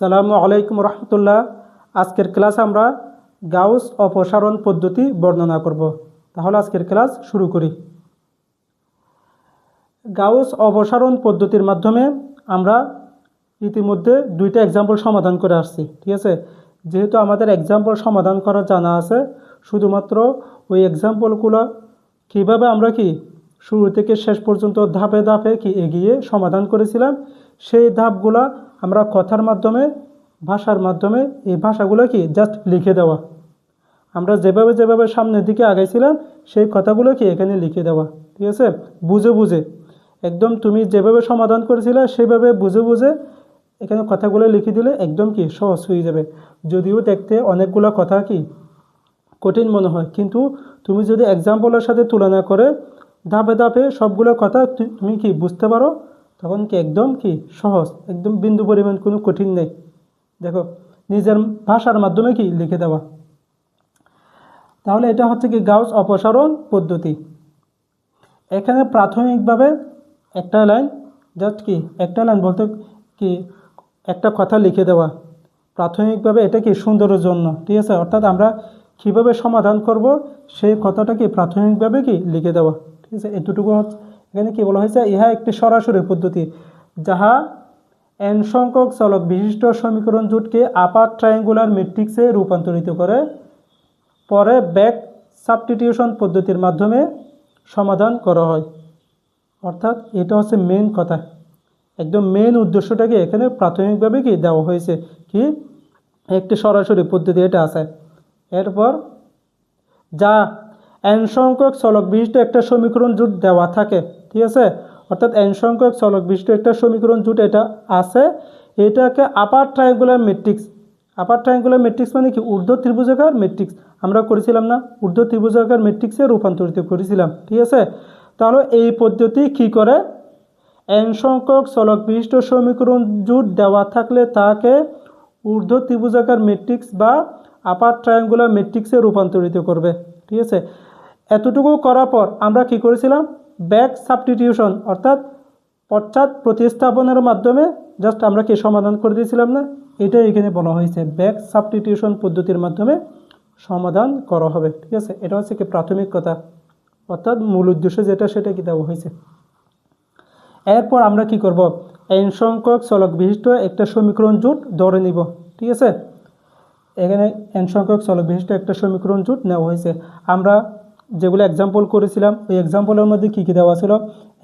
সালামু আলাইকুম রহমতুল্লাহ। আজকের ক্লাসে আমরা গাউস অপসারণ পদ্ধতি বর্ণনা করব। তাহলে আজকের ক্লাস শুরু করি। গাউস অপসারণ পদ্ধতির মাধ্যমে আমরা ইতিমধ্যে দুইটা এক্সাম্পল সমাধান করে আসছি, ঠিক আছে। যেহেতু আমাদের এক্সাম্পল সমাধান করা জানা আছে, শুধুমাত্র ওই এক্সাম্পলগুলো কীভাবে আমরা শুরু থেকে শেষ পর্যন্ত ধাপে ধাপে এগিয়ে সমাধান করেছিলাম, সেই ধাপগুলো আমরা কথার মাধ্যমে, ভাষার মাধ্যমে এই ভাষাগুলো জাস্ট লিখে দেওয়া। আমরা যেভাবে যেভাবে সামনের দিকে আগাইছিলাম সেই কথাগুলো এখানে লিখে দেওয়া, ঠিক আছে। বুঝে বুঝে একদম তুমি যেভাবে সমাধান করেছিলে সেইভাবে বুঝে বুঝে এখানে কথাগুলো লিখে দিলে একদম সহজ হয়ে যাবে। যদিও দেখতে অনেকগুলো কথা কঠিন মনে হয়, কিন্তু তুমি যদি এক্সাম্পলের সাথে তুলনা করে ধাপে ধাপে সবগুলো কথা তুমি বুঝতে পারো, তখন একদম সহজ, একদম বিন্দু পরিমাণ কোনো কঠিন নেই। দেখো, নিজের ভাষার মাধ্যমে লিখে দেওয়া। তাহলে এটা হচ্ছে গাউস অপসারণ পদ্ধতি। এখানে প্রাথমিকভাবে একটা লাইন, জাস্ট একটা লাইন বলতে একটা কথা লিখে দেওয়া। প্রাথমিকভাবে এটা সুন্দরের জন্য, ঠিক আছে। অর্থাৎ আমরা কীভাবে সমাধান করব সেই কথাটা প্রাথমিকভাবে লিখে দেওয়া, ঠিক আছে। এতটুকু এখানে বলা হয়েছে, ইহা একটি সরাসরি পদ্ধতি যাহা n সংখ্যক চলক বিশিষ্ট সমীকরণ জোটকে আপার ট্রায়াঙ্গুলার ম্যাট্রিক্সে রূপান্তরিত করে পরে ব্যাক সাবস্টিটিউশন পদ্ধতির মাধ্যমে সমাধান করা হয়। অর্থাৎ এটা হচ্ছে মেন কথা, একদম মেন উদ্দেশ্যটাকে এখানে প্রাথমিকভাবে দেওয়া হয়েছে, একটি সরাসরি পদ্ধতি এটা আছে। এরপর যা n সংখ্যক চলক বিশিষ্ট একটা সমীকরণ জোট দেওয়া থাকে, ঠিক আছে। অর্থাৎ n সংখ্যক চলক বিশিষ্ট একটা সমীকরণ জোট এটা আছে, এটাকে আপার ট্রায়াঙ্গুলার ম্যাট্রিক্স। আপার ট্রায়াঙ্গুলার ম্যাট্রিক্স মানে ঊর্ধ্ব ত্রিভুজাকার ম্যাট্রিক্স আমরা করেছিলাম না, ঊর্ধ্ব ত্রিভুজাকার ম্যাট্রিক্সে রূপান্তরিত করেছিলাম, ঠিক আছে। তাহলে এই পদ্ধতি কি করে, n সংখ্যক চলক বিশিষ্ট সমীকরণ জোট দেওয়া থাকলে তাকে ঊর্ধ্ব ত্রিভুজাকার ম্যাট্রিক্স বা আপার ট্রায়াঙ্গুলার ম্যাট্রিক্সে রূপান্তরিত করবে, ঠিক আছে। এতটুকু করার পর আমরা কি করেছিলাম, ব্যাক সাবস্টিটিউশন অর্থাৎ পশ্চাৎ প্রতিস্থাপনের মাধ্যমে জাস্ট আমরা সমাধান করে দিয়েছিলাম না, এটা এখানে বলা হয়েছে ব্যাক সাবস্টিটিউশন পদ্ধতির মাধ্যমে সমাধান করা হবে, ঠিক আছে। এটা হচ্ছে প্রাথমিক কথা, অর্থাৎ মূল উদ্দেশ্য যেটা সেটা দেওয়া হয়েছে। এরপর আমরা কি করব, n সংখ্যক চলক বিশিষ্ট একটা সমীকরণ জোট ধরে নিব, ঠিক আছে। এখানে n সংখ্যক চলক বিশিষ্ট একটা সমীকরণ জোট নেওয়া হয়েছে। আমরা যেগুলো এক্সাম্পল করেছিলাম ওই এক্সাম্পলের মধ্যে কী দেওয়া ছিল,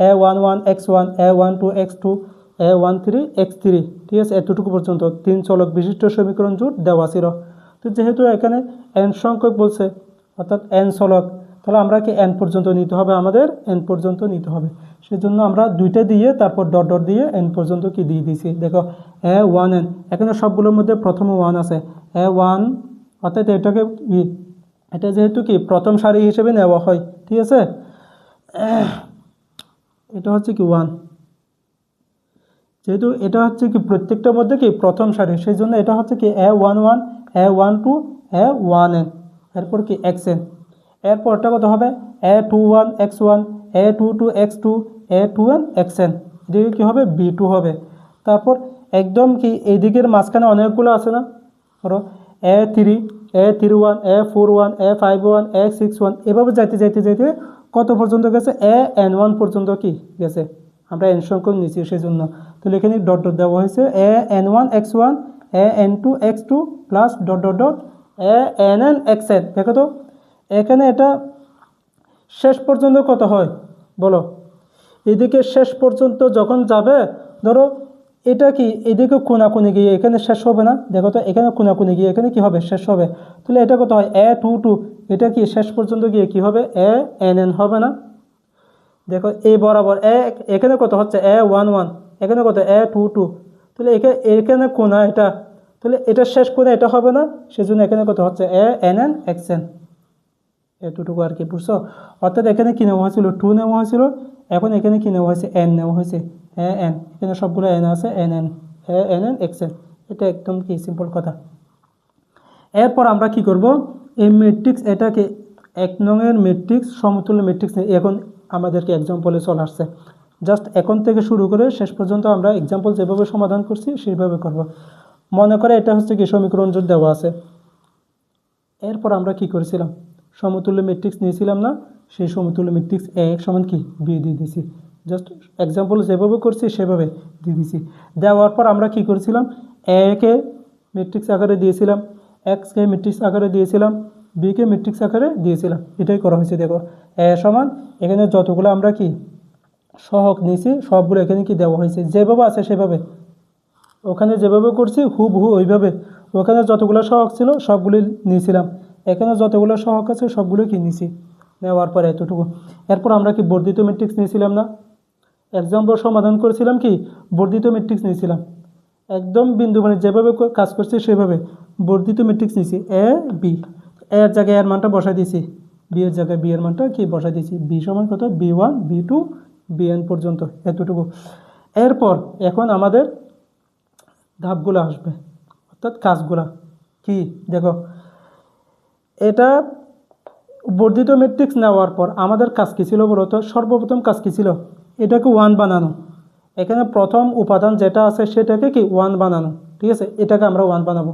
a11 x1 a12 x2 a13 x3, ঠিক আছে। এতটুকু পর্যন্ত 3 চলক বিশিষ্ট সমীকরণ জোট দেওয়া ছিল। তো যেহেতু এখানে n সংখ্যক বলছে, অর্থাৎ n চলক, তাহলে আমরা n পর্যন্ত নিতে হবে, আমাদের n পর্যন্ত নিতে হবে। সেজন্য আমরা দুইটা দিয়ে তারপর ডট ডট দিয়ে n পর্যন্ত দিয়ে দিয়েছি। দেখো a1n, এখানে সবগুলোর মধ্যে প্রথমে 1 আছে, a1, অর্থাৎ এটাকে এটা যেহেতু প্রথম সারি হিসেবে নেওয়া হয়, ঠিক আছে। এটা হচ্ছে 1, যেহেতু এটা হচ্ছে প্রত্যেকটার মধ্যে প্রথম সারি, সেই জন্য এটা হচ্ছে a11 a12 a1n, এরপর xn। এরপরটা কত হবে, a21 x1 a22 x2 a2n xn, এদিকে কী হবে, b2 হবে। তারপর একদম এইদিকের মাঝখানে অনেকগুলো আছে না, ধরো a3 a31 a41 a51 a61, এভাবে যাইতে যাইতে যাইতে কত পর্যন্ত গেছে, an1 পর্যন্ত গেছে। আমরা n সংখ্যক নিচ্ছি সেই জন্য, তাহলে এখানে ডট ডট দেওয়া হয়েছে an1 x1 an2 x2 plus dot dot dot ann xn। দেখো তো এখানে এটা শেষ পর্যন্ত কত হয় বলো, এদিকে শেষ পর্যন্ত যখন যাবে, ধরো এটা এদিকে কোনাকুনি গিয়ে এখানে শেষ হবে না, দেখো তো এখানে কোনাকুনি গিয়ে এখানে কি হবে, শেষ হবে। তাহলে এটা কত হয়, a22, এটা শেষ পর্যন্ত গিয়ে কি হবে, ann হবে না। দেখো এই বরাবর এখানে কত হচ্ছে a11, এখানে কত a22, তাহলে এখানে কোনা এটা, তাহলে এটা শেষ কোনা এটা হবে না, সেজন্য এখানে কত হচ্ছে ann xn। এতটুকু আর বুঝছো। অর্থাৎ এখানে কি নেওয়া হয়েছিল, 2 নেওয়া হয়েছিল, এখন এখানে কি নেওয়া হয়েছে, n নেওয়া হয়েছে, n, এখানে সবগুলো n আছে, ann xn। এটা একদম সিম্পল কথা। এরপর আমরা কি করব, এই ম্যাট্রিক্স, এটাকে 1 নংয়ের ম্যাট্রিক্স সমতুল্য ম্যাট্রিক্স, এখন আমাদেরকে এক্সাম্পলে চলে আসছে। জাস্ট এখন থেকে শুরু করে শেষ পর্যন্ত আমরা এক্সাম্পল যেভাবে সমাধান করছি সেইভাবে করব। মনে করে এটা হচ্ছে কি সমীকরণ জোট দেওয়া আছে। এরপর আমরা কি করেছিলাম, সমতুল্য ম্যাট্রিক্স নিয়েছিলাম না, সেই সমতুল্য ম্যাট্রিক্স এ সমান কি বি দিয়ে দিয়েছি। জাস্ট এক্সাম্পল যেভাবে করছি সেভাবে দিয়ে দিয়েছি। দেওয়ার পর আমরা কি করেছিলাম, একে ম্যাট্রিক্স আকারে দিয়েছিলাম, এক্সকে ম্যাট্রিক্স আকারে দিয়েছিলাম, বিকে ম্যাট্রিক্স আকারে দিয়েছিলাম। এটাই করা হয়েছে। দেখো এ সমান এখানে যতগুলো আমরা কি সহগ নিয়েছি সবগুলো এখানে কি দেওয়া হয়েছে, যেভাবে আছে সেভাবে। ওখানে যেভাবে করছি হুবহু ওইভাবে, ওখানে যতগুলো সহগ ছিল সবগুলো নিয়েছিলাম, এখানে যতগুলো সহগ আছে সবগুলো কি নিয়েছি। নেওয়ার পর এতটুকু। এরপর আমরা কি বর্ধিত ম্যাট্রিক্স নিয়েছিলাম না, এক্সাম্পল সমাধান করেছিলাম কি বর্ধিত ম্যাট্রিক্স নিয়েছিলাম। একদম বিন্দু মানে যেভাবে কাজ করছি সেভাবে বর্ধিত ম্যাট্রিক্স নিয়েছি। এ বি, এর জায়গায় এর মানটা বসাই দিয়েছি, বি এর জায়গায় বি এর মানটা কি বসাই দিয়েছি। বি সমান কত, বি1 বি2 বিএন পর্যন্ত এতটুকু। এরপর এখন আমাদের ধাপগুলো আসবে, অর্থাৎ কাজগুলা কি দেখো, এটা বর্ধিত ম্যাট্রিক্স নেওয়ার পর আমাদের কাজ কী ছিল বলতো, সর্বপ্রথম কাজ কী ছিল, এটাকে 1 বানানো। এখানে প্রথম উপাদান যেটা আছে সেটাকে কি 1 বানানো, ঠিক আছে, এটাকে আমরা 1 বানাবো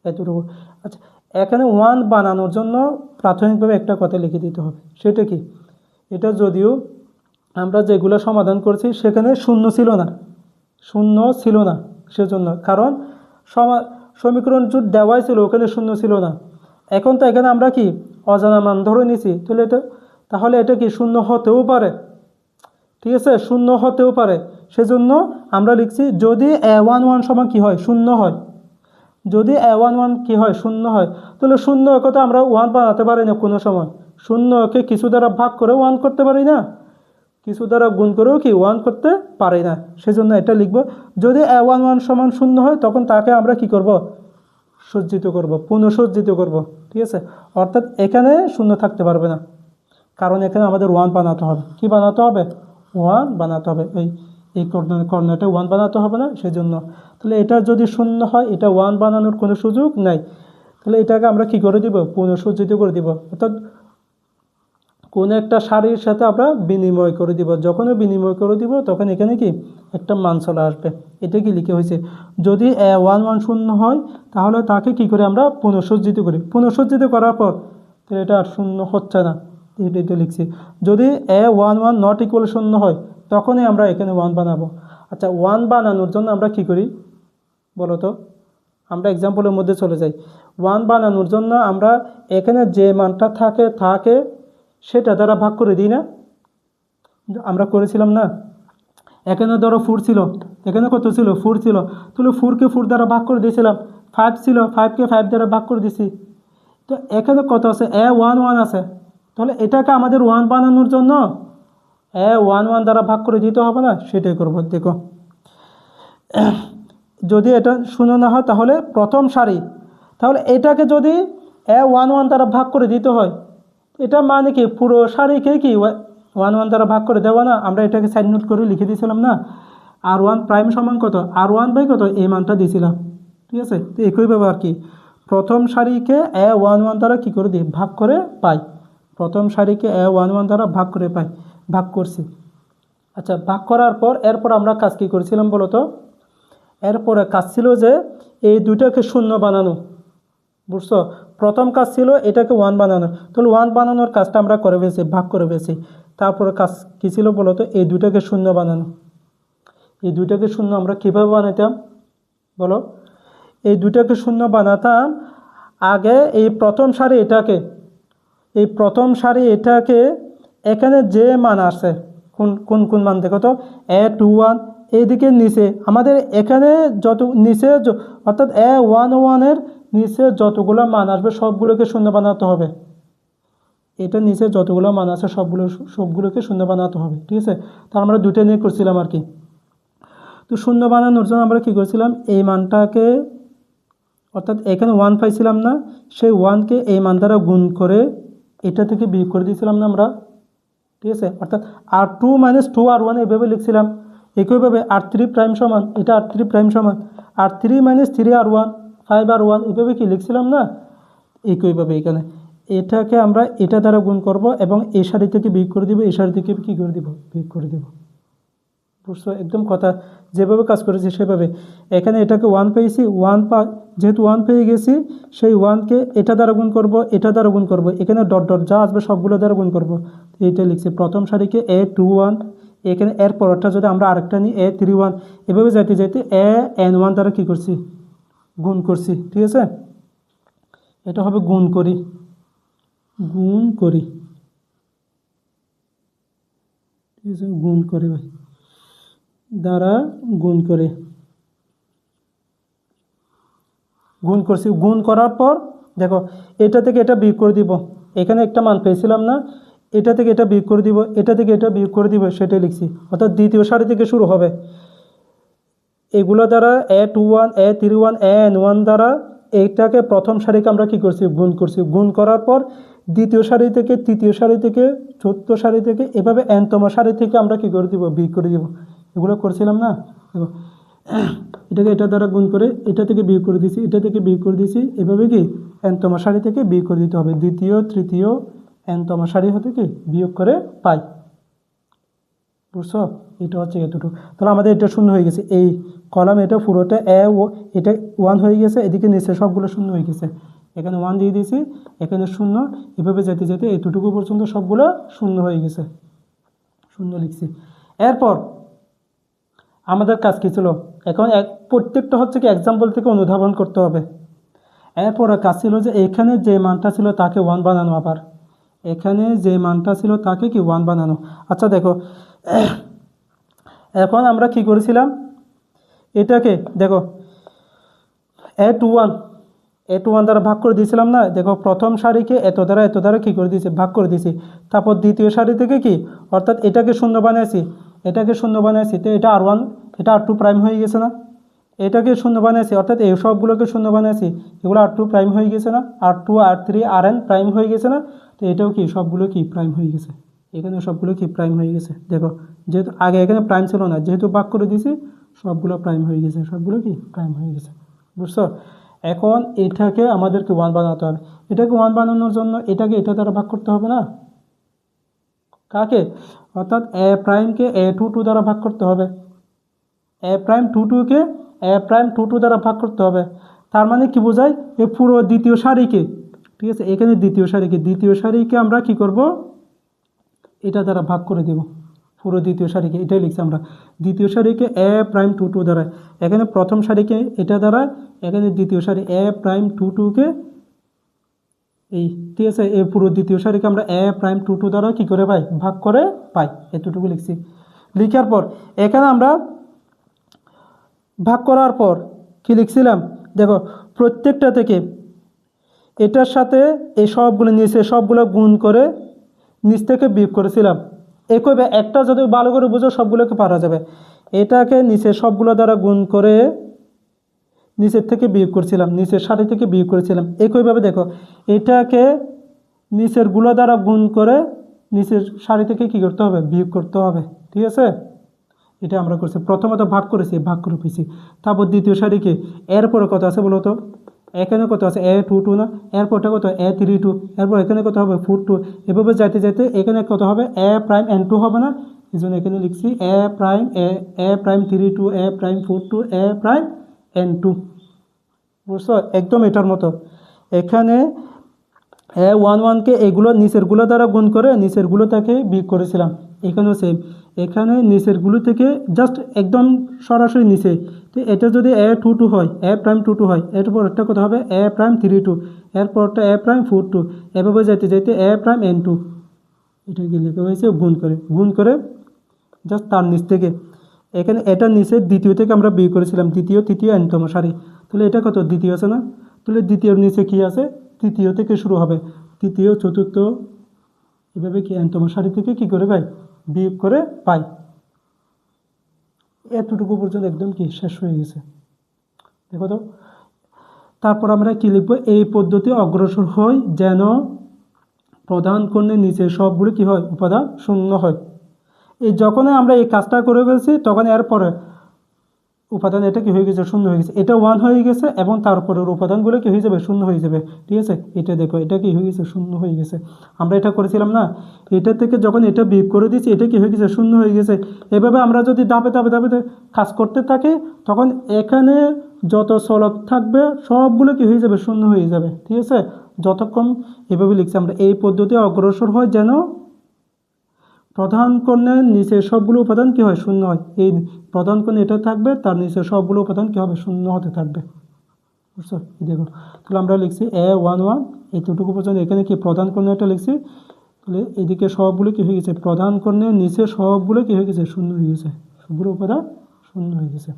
এতটুকু। আচ্ছা, এখানে 1 বানানোর জন্য প্রাথমিকভাবে একটা কথা লিখে দিতে হবে, সেটা কি, এটা যদিও আমরা যেগুলো সমাধান করছি সেখানে শূন্য ছিল না, শূন্য ছিল না সেজন্য, কারণ সমীকরণ জোট দেওয়াই ছিল, ওখানে শূন্য ছিল না। এখন তো এখানে আমরা কি অজানা মান ধরে নিছি, তাহলে এটা কি শূন্য হতেও পারে, ঠিক আছে, শূন্য হতেও পারে। সেজন্য আমরা লিখছি যদি a11 সমান কি হয়, শূন্য হয়। যদি a11 কি হয়, শূন্য হয়, তাহলে শূন্য কথা আমরা 1 বানাতে পারি না কোনো সময়। শূন্যকে কিছু দ্বারা ভাগ করে 1 করতে পারি না, কিছু দ্বারা গুণ করেও কি 1 করতে পারি না। সেজন্য এটা লিখব, যদি a11 সমান শূন্য হয় তখন তাকে আমরা কি করব, সজ্জিত করব, পুনঃসজ্জিত করব, ঠিক আছে। অর্থাৎ এখানে শূন্য থাকতে পারবে না, কারণ এখানে আমাদের 1 বানাতে হবে। কি বানাতে হবে, 1 বানাতে হবে। এই কর্ণটা 1 বানাতে হবে না, সেজন্য। তাহলে এটা যদি শূন্য হয়, এটা 1 বানানোর কোনো সুযোগ নাই। তাহলে এটাকে আমরা কি করে দিব, পুনঃসজ্জিত করে দিব, অর্থাৎ কোনো একটা সারির সাথে আমরা বিনিময় করে দিব। যখনই বিনিময় করে দিব তখন এখানে কি একটা মান চলে আসবে। এটা কি লিখে হয়েছে, যদি a11 শূন্য হয় তাহলে তাকে কি করে আমরা পুনঃসজ্জিত করি। পুনঃসজ্জিত করার পর তাহলে এটা আর শূন্য হচ্ছে না, এটা লিখছি। যদি a11 নট ইকুয়াল শূন্য হয় তখনই আমরা এখানে 1 বানাবো। আচ্ছা, 1 বানানোর জন্য আমরা কি করি বলো তো, আমরা এক্সাম্পলের মধ্যে চলে যাই। 1 বানানোর জন্য আমরা এখানে যে মানটা থাকে সেটা দ্বারা ভাগ করে দিই না, আমরা করেছিলাম না। এখানে ধরো 4 ছিল, এখানে কত ছিল, 4 ছিল, তাহলে 4কে 4 দ্বারা ভাগ করে দিয়েছিলাম। 5 ছিল, 5কে 5 দ্বারা ভাগ করে দিছি। তো এখানে কত আছে, a11 আছে, তাহলে এটাকে আমাদের 1 বানানোর জন্য a11 দ্বারা ভাগ করে দিতে হবে না, সেটাই করবো। দেখো যদি এটা শূন্য না হয় তাহলে প্রথম সারি, তাহলে এটাকে যদি a11 দ্বারা ভাগ করে দিতে হয়, এটা মানে কি পুরো সারিকে কি 1 দ্বারা ভাগ করে দেওয়া না। আমরা এটাকে সাইড নোট করে লিখে দিয়েছিলাম না, r1 প্রাইম সমান কত, r1 বাই কত, এই মানটা দিয়েছিলাম, ঠিক আছে। তো একইভাবে আর কি প্রথম সারিকে a11 দ্বারা কি করে দিই, ভাগ করে পাই। প্রথম সারিকে a11 দ্বারা ভাগ করে পাই, ভাগ করছি। আচ্ছা, ভাগ করার পর এরপর আমরা কাজ কী করেছিলাম বলো তো, এরপরে কাজ ছিল যে এই দুটাকে শূন্য বানানো, বুঝছো। প্রথম কাজ ছিল এটাকে 1 বানানো, তাহলে 1 বানানোর কাজটা আমরা করে ফেলছি, ভাগ করে ফেলছি। তারপরে কাজ কী ছিল বলো তো, এই দুটাকে শূন্য বানানো। এই দুটাকে শূন্য আমরা কীভাবে বানাতাম বলো, এই দুটাকে শূন্য বানাতাম আগে এই প্রথম সারি এটাকে, এই প্রথম সারি এটাকে এখানে যে মান আছে কোন কোন মান দেখো তো, a21 এইদিকে নিচে আমাদের এখানে যত নিচে অর্থাৎ a11 নিচে যতগুলো মান আসবে সবগুলোকে শূন্য বানাতে হবে। এটা নিচে যতগুলো মান আছে সবগুলোকে শূন্য বানাতে হবে, ঠিক আছে। তো আমরা দুটো নিয়ে করছিলাম আর কি। তো শূন্য বানানোর জন্য আমরা কী করছিলাম, এই মানটাকে অর্থাৎ এখানে 1 পাইছিলাম না, সেই 1কে এই মান দ্বারা গুণ করে এটা থেকে বিয়োগ করে দিয়েছিলাম না আমরা, ঠিক আছে। অর্থাৎ r2 - 2r1 এভাবে লিখছিলাম। একইভাবে r3 প্রাইম সমান, এটা r3 প্রাইম সমান r3 - 3r1 5r1 এভাবে কি লিখছিলাম না। একইভাবে এখানে এটাকে আমরা এটা দ্বারা গুণ করব এবং এই সারি থেকে বিয়োগ করে দিব, এই সারি থেকে কী করে দিব, বিয়োগ করে দিব। বুঝছো, একদম কথা যেভাবে কাজ করেছি সেভাবে। এখানে এটাকে 1 পেয়েছি, যেহেতু 1 পেয়ে গেছি, সেই 1কে এটা দ্বারা গুণ করব, এটা দ্বারা গুণ করব, এখানে ডট ডট যা আসবে সবগুলো দ্বারা গুণ করব। এইটা লিখছি প্রথম সারিকে A21, এখানে এর পরেরটা যদি আমরা আরেকটা নিই A31, এভাবে যাইতে যাইতে AN1 দ্বারা কী করছি, গুণ করছি। ঠিক আছে, এটা হবে গুণ করি, গুণ করি। ঠিক আছে, গুণ করে ভাই, দ্বারা গুণ করে গুণ করছি। গুণ করার পর দেখো এটা থেকে এটা বিয়োগ করে দিব, এখানে একটা মান পেয়েছিলাম না, এটা থেকে এটা বিয়োগ করে দিব, এটা থেকে এটা বিয়োগ করে দিব, সেটাই লিখছি। অর্থাৎ দ্বিতীয় সারি থেকে শুরু হবে। এগুলো দ্বারা A21, A31, AN1 দ্বারা এইটাকে প্রথম সারিকে আমরা কি করছি, গুণ করছি। গুণ করার পর দ্বিতীয় সারি থেকে, তৃতীয় সারি থেকে, চতুর্থ সারি থেকে, এভাবে nতম সারি থেকে আমরা কি করে দিব, বিয়োগ করে দিব। এগুলো করছিলাম না, দেখো এটাকে এটা দ্বারা গুণ করে এটা থেকে বিয়োগ করে দিয়েছি, এটা থেকে বিয়োগ করে দিয়েছি, এভাবে কি nতম সারি থেকে বিয়োগ করে দিতে হবে। দ্বিতীয়, তৃতীয়, nতম সারি হতে কি বিয়োগ করে পাই। বুঝছো, এটা হচ্ছে এতটুকু। তাহলে আমাদের এটা শূন্য হয়ে গেছে, এই কলাম এটা পুরোটা এটা 1 হয়ে গেছে, এদিকে নিচে সবগুলো শূন্য হয়ে গেছে। এখানে 1 দিয়ে দিয়েছি, এখানে 0, এভাবে যেতে যেতে এতটুকু পর্যন্ত সবগুলো শূন্য হয়ে গেছে, শূন্য লিখছি। এরপর আমাদের কাজ কী ছিল, এখন প্রত্যেকটা হচ্ছে কি এক্সাম্পল থেকে অনুধাবন করতে হবে। এরপরে কাজ ছিল যে এখানে যে মানটা ছিল তাকে 1 বানানো, আবার এখানে যে মানটা ছিল তাকে কি 1 বানানো। আচ্ছা দেখো, এখন আমরা কি করেছিলাম, এটাকে দেখো A21 দ্বারা ভাগ করে দিয়েছিলাম না। দেখো প্রথম সারিকে এত দ্বারা কী করে দিয়েছি, ভাগ করে দিয়েছি। তারপর দ্বিতীয় সারি থেকে কি, অর্থাৎ এটাকে শূন্য বানিয়েছি, তো এটা R1, এটা R2 প্রাইম হয়ে গেছে না। এটাকে শূন্য বানিয়েছি, অর্থাৎ এই সবগুলোকে শূন্য বানিয়েছি, এগুলো R2 প্রাইম হয়ে গেছে না, R2, R3, Rn প্রাইম হয়ে গেছে না। তো এটাও কি সবগুলো কি প্রাইম হয়ে গেছে, এখানে সবগুলো কি প্রাইম হয়ে গেছে। দেখো যেহেতু আগে এখানে প্রাইম ছিল না, যেহেতু ভাগ করে দিয়েছি সবগুলো প্রাইম হয়ে গেছে, সবগুলো কি প্রাইম হয়ে গেছে। বুঝছো, এখন এটাকে আমাদেরকে 1 বানাতে হবে। এটাকে 1 বানানোর জন্য এটাকে এটা দ্বারা ভাগ করতে হবে না, কাকে, অর্থাৎ এ প্রাইমকে A22 দ্বারা ভাগ করতে হবে, A'22কে A'22 দ্বারা ভাগ করতে হবে। তার মানে কি বোঝায়, এই পুরো দ্বিতীয় সারিকে, ঠিক আছে, এখানে দ্বিতীয় সারিকে আমরা কি করব, এটা দ্বারা ভাগ করে দেব, পুরো দ্বিতীয় সারিকে। এটাই লিখছি আমরা, দ্বিতীয় সারিকে A'22 দ্বারা, এখানে প্রথম সারিকে এটা দ্বারা, এখানে দ্বিতীয় সারি A'22কে এই, ঠিক আছে, এই পুরো দ্বিতীয় সারিকে আমরা A'22 দ্বারা কি করে পাই, ভাগ করে পাই। এতটুকু লিখছি। লিখার পর এখানে আমরা ভাগ করার পর কি লিখছিলাম, দেখো প্রত্যেকটা থেকে এটার সাথে এই সবগুলো নিচে সবগুলো গুণ করে নিচ থেকে বিয়োগ করেছিলাম। একইভাবে একটা যদি ভালো করে বুঝো সবগুলোকে পারা যাবে। এটাকে নিচে সবগুলো দ্বারা গুণ করে নিচের থেকে বিয়োগ করছিলাম, নিচের সারি থেকে বিয়োগ করেছিলাম। একইভাবে দেখো এটাকে নিচের গুলো দ্বারা গুণ করে নিচের সারি থেকে কি করতে হবে, বিয়োগ করতে হবে। ঠিক আছে, এটা আমরা করছি। প্রথমত ভাগ করেছি, ভাগ করে পেয়েছি। তারপর দ্বিতীয় সারিকে এরপরে কত আছে বলো তো, এখানে কত আছে A'22 না, এরপরটা কত A'32, এরপর এখানে কত হবে 42। এভাবে যাইতে যাইতে এখানে কত হবে A'N2 হবে না, এই জন্য এখানে লিখছি A'32, A'42, A'N2। বুঝছো, একদম এটার মতো। এখানে A11কে এগুলো নিচেরগুলো দ্বারা গুণ করে নিচেরগুলো থেকে বিয়োগ করেছিলাম। এখানেও সেম, এখানে নিচেরগুলো থেকে জাস্ট একদম সরাসরি নিচে। তো এটা যদি A'22 হয়, A'22 হয়, এরপর একটা কথা হবে A'32, এরপরটা A'42, এভাবে যাইতে যাইতে A'N2। এটা কি লেখা হয়েছে, গুণ করে জাস্ট তার নিচ থেকে এখানে এটার নিচে দ্বিতীয় থেকে আমরা বিয়োগ করেছিলাম, দ্বিতীয়, তৃতীয়, nতম সারি। তাহলে এটা কত, দ্বিতীয় আছে না, তাহলে দ্বিতীয়র নিচে কি আছে, তৃতীয় থেকে শুরু হবে, তৃতীয়, চতুর্থ, এভাবে কি nতম সারি থেকে কি করে পাই, বিয়োগ করে পাই। এতটুকু পর্যন্ত একদম কি শেষ হয়ে গেছে। দেখো তো, তারপর আমরা কি লিখব, এই পদ্ধতি অগ্রসর হয় যেন প্রধান কর্ণের নিচে সবগুলো কি হয়, উপাদান শূন্য হয়। এই যখন আমরা এই কাজটা করে ফেলছি তখন এরপরে উপাদান এটা কি হয়ে গেছে শূন্য হয়ে গেছে, এটা 1 হয়ে গেছে এবং তারপরের উপাদানগুলো কি হয়ে যাবে শূন্য হয়ে যাবে। ঠিক আছে, এটা দেখো এটা কি হয়ে গেছে শূন্য হয়ে গেছে। আমরা এটা করেছিলাম না, এটা থেকে যখন এটা বিয়োগ করে দিয়েছি এটা কি হয়ে গেছে শূন্য হয়ে গেছে। এভাবে আমরা যদি ধাপে ধাপে ধাপে কাজ করতে থাকি তখন এখানে যত চলক থাকবে সবগুলো কি হয়ে যাবে শূন্য হয়ে যাবে। ঠিক আছে, যতক্ষণ এভাবে লিখছি আমরা এই পদ্ধতি অগ্রসর হয় যেন প্রধান কর্ণের নিচে সবগুলো উপাদান কি হয় শূন্য হয়। এই প্রধান কর্ণে এটা থাকবে, তার নিচে সবগুলো উপাদান কি হবে শূন্য হতে থাকবে। বুঝছো, এই দেখো তাহলে আমরা লিখছি A11 এতটুকু পর্যন্ত, এখানে কি প্রধান কর্ণে এটা লিখছি, তাহলে এদিকে সবগুলো কি হয়ে গেছে প্রধান কর্ণের নিচে সবগুলো কি হয়ে গেছে শূন্য হয়ে গেছে, সবগুলো উপাদান শূন্য হয়ে গেছে।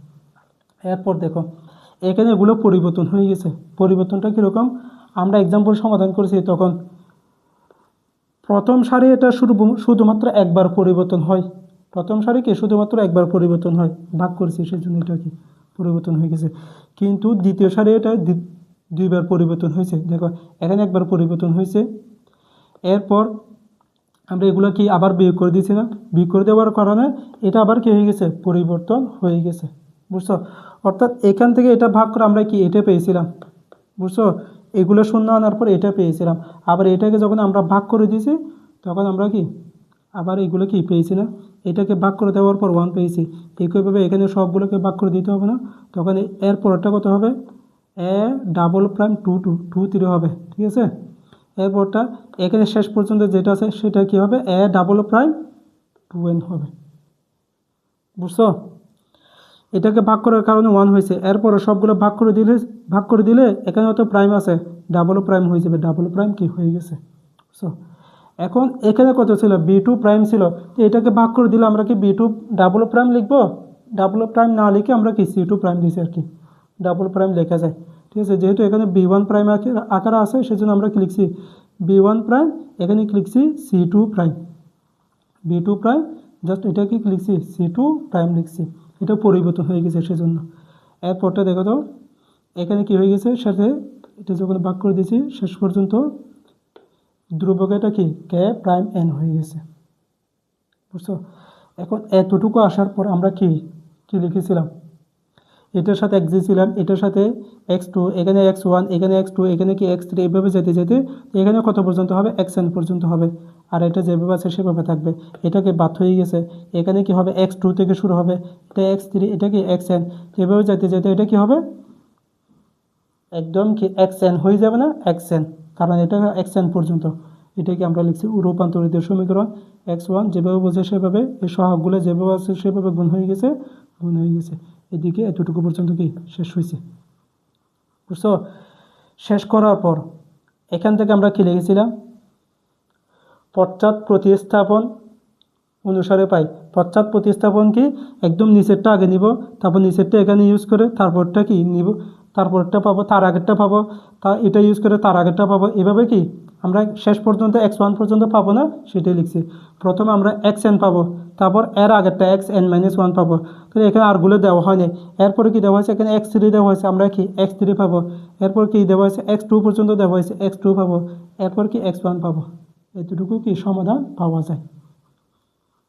এরপর দেখো এখানে এগুলো পরিবর্তন হয়ে গেছে। পরিবর্তনটা কীরকম, আমরা এক্সাম্পল সমাধান করেছি তখন প্রথম সারি এটা শুধুমাত্র একবার পরিবর্তন হয়, প্রথম সারি কি শুধুমাত্র একবার পরিবর্তন হয়, ভাগ করেছি সেই জন্য এটা কি পরিবর্তন হয়ে গেছে। কিন্তু দ্বিতীয় সারি এটা দুইবার পরিবর্তন হয়েছে। দেখো এখানে একবার পরিবর্তন হয়েছে, এরপর আমরা এগুলো কি আবার বিয়োগ করে দিয়েছি না, বিয়োগ করে দেওয়ার কারণে এটা আবার কি হয়ে গেছে পরিবর্তন হয়ে গেছে। বুঝছো, অর্থাৎ এখান থেকে এটা ভাগ করে আমরা কি এটা পেয়েছিলাম। বুঝছো, এগুলো শূন্য আনার পর এটা পেয়েছিলাম, আবার এটাকে যখন আমরা ভাগ করে দিয়েছি তখন আমরা কি আবার এগুলো কি পেয়েছি না, এটাকে ভাগ করে দেওয়ার পর 1 পেয়েছি। একইভাবে এখানে সবগুলোকে ভাগ করে দিতে হবে না, তখন এর পরটা কত হবে A'2'2 হবে। ঠিক আছে, এরপরটা এখানে শেষ পর্যন্ত যেটা আছে সেটা কি হবে A'2n হবে। বুঝছো, এটাকে ভাগ করার কারণে 1 হয়েছে, এরপরে সবগুলো ভাগ করে দিলে এখানে তো প্রাইম আছে ডাবল প্রাইম হয়ে যাবে, ডাবল প্রাইম কি হয়ে গেছে। বুঝছো, এখন এখানে কত ছিল B2 প্রাইম ছিল, তো এটাকে ভাগ করে দিলে আমরা কি B2 ডাবল প্রাইম লিখবো, ডাবল প্রাইম না লিখে আমরা কি C2 প্রাইম দিয়েছি আর কি, ডাবল প্রাইম লেখা যায়। ঠিক আছে, যেহেতু এখানে B1 প্রাইম আকারে আছে সেজন্য আমরা কি লিখছি B1 প্রাইম, এখানে কি লিখছি C2 prime, B2 prime just এটা কি লিখছি C2 প্রাইম লিখছি, এটা পরিবর্তন হয়ে গেছে সেজন্য। এরপরটা দেখো তো এখানে কি হয়ে গেছে সাথে এটা যখন ভাগ করে দিয়েছি শেষ পর্যন্ত ধ্রুবক এটা কি K'(n) হয়ে গেছে। বুঝছো, এখন এতটুকু আসার পর আমরা কি লিখেছিলাম, এটার সাথে x দিয়েছিলাম, এটার সাথে x2, এখানে x1, এখানে x2, এখানে কি x3, এভাবে যেতে যেতে এখানে কত পর্যন্ত হবে xn পর্যন্ত হবে, আর এটা যেভাবে আছে সেভাবে থাকবে। এটাকে বাদ হয়ে গেছে, এখানে কি হবে x2 থেকে শুরু হবে, এটা x3, এটা কি xn, এভাবে যেতে যেতে এটা কি হবে একদম কি xn হয়ে যাবে না xn, কারণ এটা xn পর্যন্ত। এটাকে আমরা লিখছি রূপান্তরিত সমীকরণ, x1 যেভাবে বলছে সেভাবে এই সহগগুলো যেভাবে আছে সেভাবে গুণ হয়ে গেছে, এদিকে এতটুকু পর্যন্ত কি শেষ হয়েছে। বুঝছো, শেষ করার পর এখান থেকে আমরা কি লিখেছিলাম পশ্চাৎ প্রতিস্থাপন অনুসারে পাই। পশ্চাৎ প্রতিস্থাপন কি একদম নিচেরটা আগে নিব, তারপর নিচেরটা এখানে ইউজ করে তারপরটা কি নিব, তারপরটা পাবো, তার আগেরটা পাবো, এটা ইউজ করে তার আগেরটা পাবো, এভাবে কি আমরা শেষ পর্যন্ত x1 পর্যন্ত পাবো না সেটাই লিখছি। প্রথমে আমরা xn পাবো, তারপর এর আগেরটা xn-1 পাবো, তাহলে এখানে আরগুলো দেওয়া হয়নি। এরপরে কি দেওয়া হয়েছে এখানে x3 দেওয়া হয়েছে, আমরা কি x3 পাবো, এরপর কি দেওয়া হয়েছে x2 পর্যন্ত দেওয়া হয়েছে, x2 পাবো, এরপর কি x1 পাবো, এতটুকু কি সমাধান পাওয়া যায়।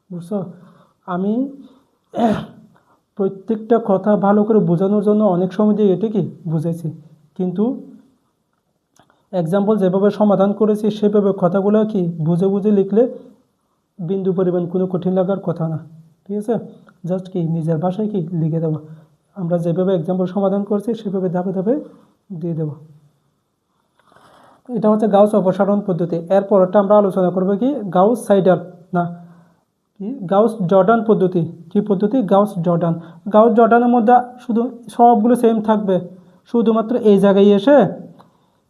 বুঝছো, আমি প্রত্যেকটা কথা ভালো করে বোঝানোর জন্য অনেক সময় দিয়ে এটা কি বুঝেছি, কিন্তু এক্সাম্পল যেভাবে সমাধান করেছি সেভাবে কথাগুলো কি বুঝে বুঝে লিখলে বিন্দু পরিমাণ কোনো কঠিন লাগার কথা না। ঠিক আছে, জাস্ট কি নিজের ভাষায় কি লিখে দেবো, আমরা যেভাবে এক্সাম্পল সমাধান করছি সেভাবে ধাপে ধাপে দিয়ে দেবো। এটা হচ্ছে গাউস অপসারণ পদ্ধতি। এরপরটা আমরা আলোচনা করবো কি গাউস সাইডার না কি গাউস জর্ডান পদ্ধতি। কি পদ্ধতি? Gauss Jordan. গাউস জর্ডানের মধ্যে শুধু সবগুলো সেম থাকবে, শুধুমাত্র এই জায়গায় এসে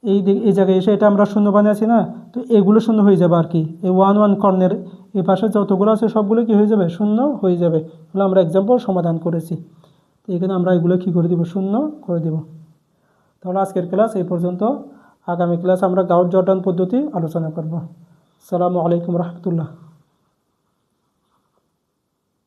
এই জায়গায় এসে এটা আমরা শূন্য বানিয়েছি না, তো এগুলো শূন্য হয়ে যাবে আর কি। এই 1 কর্ণের এই পাশে যতগুলো আছে সবগুলো কি হয়ে যাবে শূন্য হয়ে যাবে। তাহলে আমরা এক্সাম্পল সমাধান করেছি, তো এখানে আমরা এগুলো কি করে দিব শূন্য করে দিব। তাহলে আজকের ক্লাস এই পর্যন্ত, আগামী ক্লাস আমরা গাউস জর্ডান পদ্ধতি আলোচনা করব। আসসালামু আলাইকুম রহমতুল্লাহ।